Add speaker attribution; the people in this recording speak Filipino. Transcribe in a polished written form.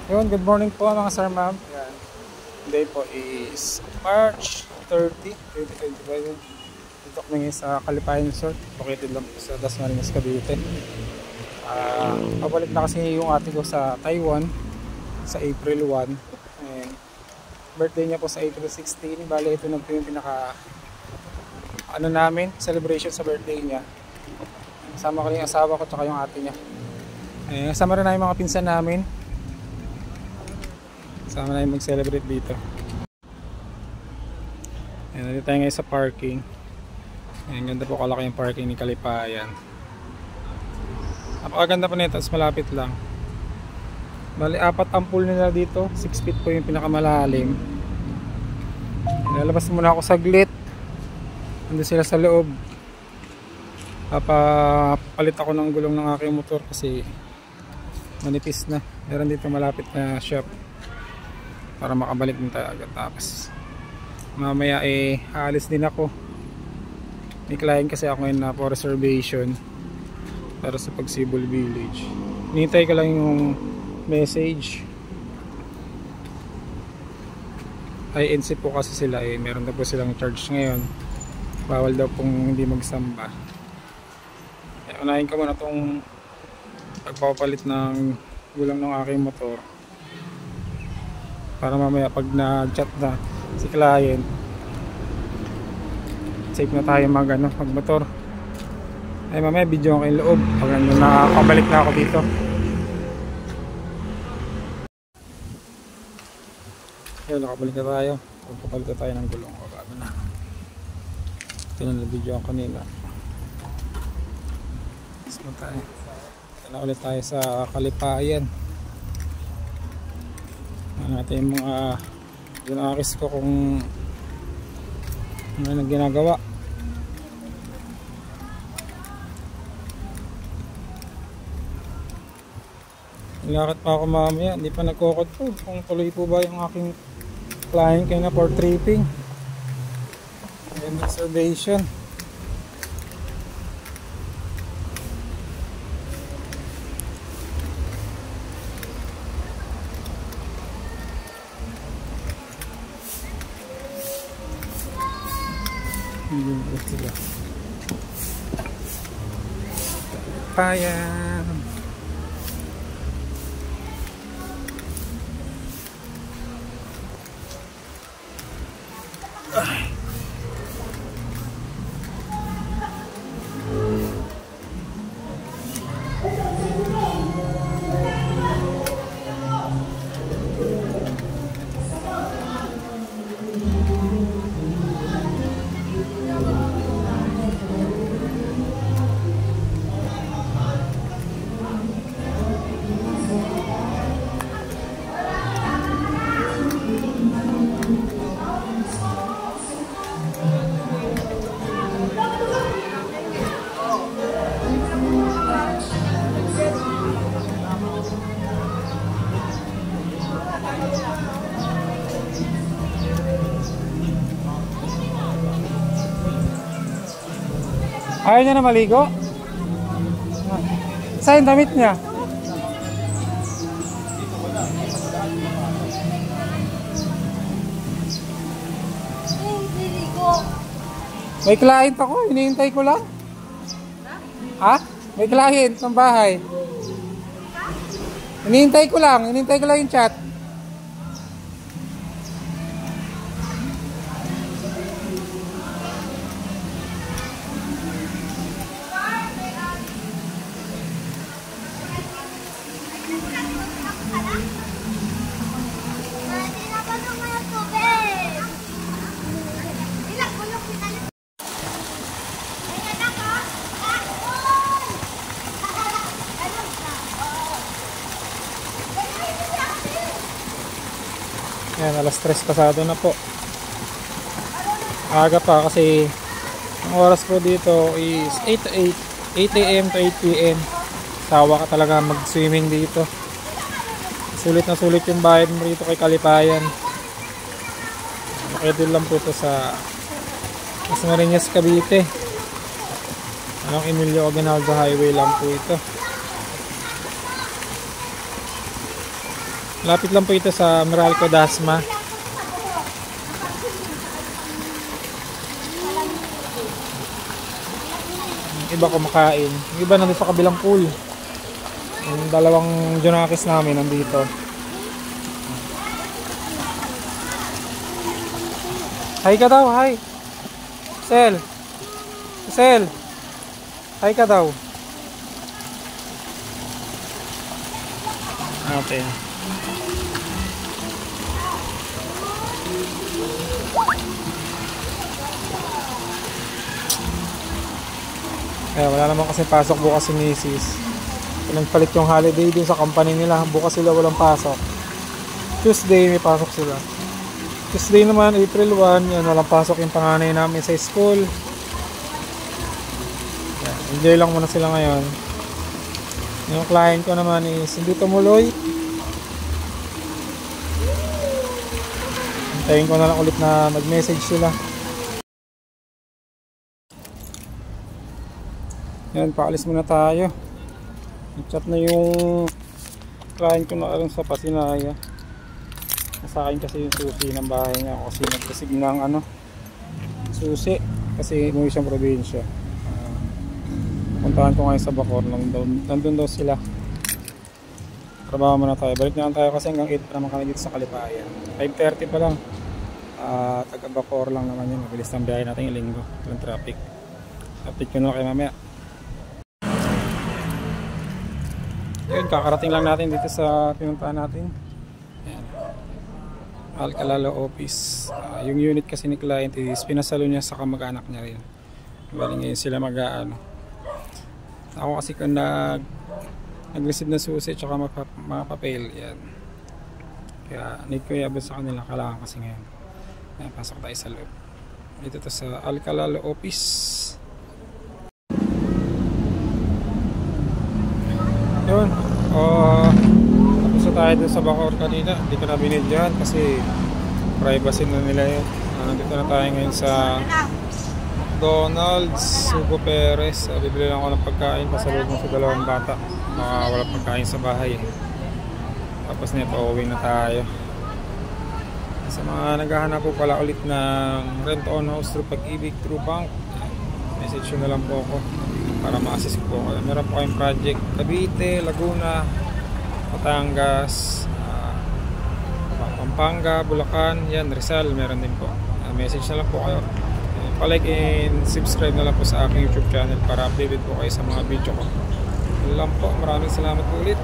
Speaker 1: Yun, good morning po mga sir, ma'am. Yan. Today po is March 30, 2025. Dito kami sa Kalipayan Resort. Located lang po sa Dasmariñas, Cavite. Pabalik na kasi yung ate ko sa Taiwan sa April 1. And birthday niya po sa April 16. Bale, ito na po yung pinaka namin, celebration sa birthday niya. Kasama ko yung asawa ko tsaka yung ate niya. Kasama rin na yung mga pinsan namin. Kasama na yung mag-celebrate dito. Ayan, nandito tayo ngayon sa parking. Ayan, ganda po kalaki yung parking ni Kalipayan. Napakaganda po nito, malapit lang. Bali, 4 ang pool nila dito. 6 feet po yung pinakamalalim. Lalabas muna ako saglit. Nandun sila sa loob. Papalit ako ng gulong ng aking motor kasi manipis na. Meron dito malapit na shop para makabalik din tayo agad. Tapos mamaya aalis din ako. May client kasi ako ngayon na for reservation para sa Pagsibol Village. Hinihintay ko lang yung message. INC po kasi sila meron na po silang charge ngayon. Bawal daw pong hindi magsamba. Kaya unahin ko muna itong pagpapalit ng gulong ng aking motor para mamaya pag nag-chat na si client, safe na tayo mag-motor. Ay mamaya video ko yung loob pag nakakabalik na ako dito. Ayun, nakabalik na tayo. Pagpapalit na tayo ng gulong ko bago na. Ito na video ko kanina. Tapos tayo. Ito na ulit tayo sa Kalipayan. Natin yung mga ginakis ko kung ano na ginagawa. Nilakad pa ako mamaya, hindi pa nagkukod po kung tuloy po ba yung aking client kayo na for tripping and observation. Kalipayan. Ayaw niya na maligo? Saan yung damit niya? May client ako, hinihintay ko lang. Ha? May client ng bahay. Hinihintay ko lang yung chat. Yan, alas 3 pasado na po. Aga pa kasi ang oras po dito is 8 to 8 AM to 8 PM. Sawa ka talaga mag-swimming dito. Sulit na sulit yung bayad mo rito kay Kalipayan. Located lang po ito sa Dasmariñas, Cavite. Anong Emilio Aguinaldo Highway lang po ito. Lapit lang po ito sa Meralco Dasma. Iba kumakain. Yung iba nandito sa kabilang pool. Yung dalawang Junakis namin nandito. Hi ka daw, hi. Sel. Sel. Hi ka daw. Okay. Kaya wala naman kasi pasok bukas si Mrs. Nagpalit yung holiday din sa company nila. Bukas sila walang pasok. Tuesday may pasok sila. Tuesday naman, April 1, yan, walang pasok yung panganay namin sa school. Yan, enjoy lang muna sila ngayon. Yung client ko naman is hindi tumuloy. Hintayin ko na lang ulit na mag-message sila. Yan, paalis muna tayo. I-chat na yung client ko na rin sa Pasinaya. Sa akin kasi yung susi ng bahay niya kasi nagkasig ng susi kasi umuwi siyang probinsya. Puntahan ko ngayon sa Bacoor, nandun daw sila. Trabaho muna tayo, balik na lang tayo kasi hanggang 8 pa naman kami dito sa Kalipayan. 5:30 pa lang, taga Bacoor lang naman yun. Mabilis ng biyahe natin yung linggo, yung traffic. Update ko na kayo mamaya. Yun, kakarating lang natin dito sa pinuntahan natin. Ayan. Alcalalo office. Yung unit kasi ni client is pinasalo niya sa kamag-anak niya rin. Bali ngayon sila ako kasi kung nag-receive na susi at mga papel. Yan. Kaya need ko i-abot sa kanila. Kailangan kasi ngayon. Ayan, pasok tayo sa loob. Dito to sa Alcalalo office. Yun. Tapos na tayo dun sa Bacoor kanina. Hindi ko na binidyan kasi privacy na nila yun. Nandito na tayo ngayon sa McDonald's, Sugo Perez. Bibili lang ako ng pagkain pasalubong sa dalawang bata. Wala pagkain sa bahay. Tapos nito, uwi na tayo. Sa mga naghahanap po pala ulit ng rent on house through Pag-ibig, through bank, message nyo na lang po ako para ma-assist po ako. Meron po kayong project Cavite, Laguna, Batangas, Pampanga, Bulacan, yan, Rizal, meron din po. Message na lang po kayo. Pa-like and subscribe na lang po sa aking YouTube channel para updated po kayo sa mga video ko. Yun lang po, maraming salamat po ulit.